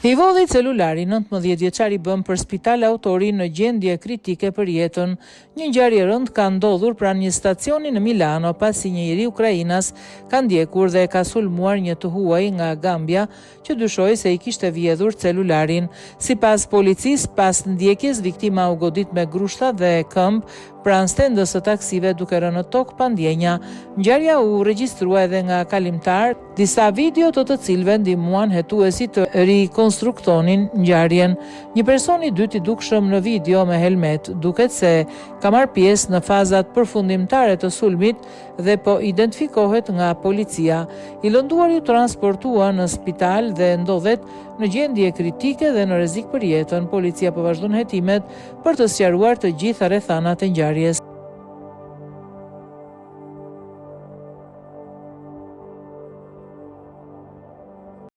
I vodhi celularin 19 vjeçari bëm për spital autori në gjendje kritike për jetën. Një ngjarje e rëndë ka ndodhur pranë një stacioni në Milano pasi një iri ukrainas ka ndjekur dhe ka sulmuar një të huaj nga Gambia që dyshoi se i kishte vjedhur celularin. Sipas policisë, pas ndjekjes viktima u godit me grushta dhe këmbë pranë stendës së taksive duke rënë në tokë pa ndjenja. Ngjarja u regjistrua edhe nga kalimtar, disa video të cilëve ndihmuan hetuesit të rikonstruktonin ngjarjen. Një person i dytë i dukshëm në video me helmet duket se ka marrë pjesë në fazat përfundimtare të sulmit dhe po identifikohet nga policia. I lënduari u transportua në spital dhe ndodhet në gjendje kritike dhe në rrezik për jetën. Policia po vazhdon hetimet për të sqaruar të gjitha rrethanat e ngjarjes.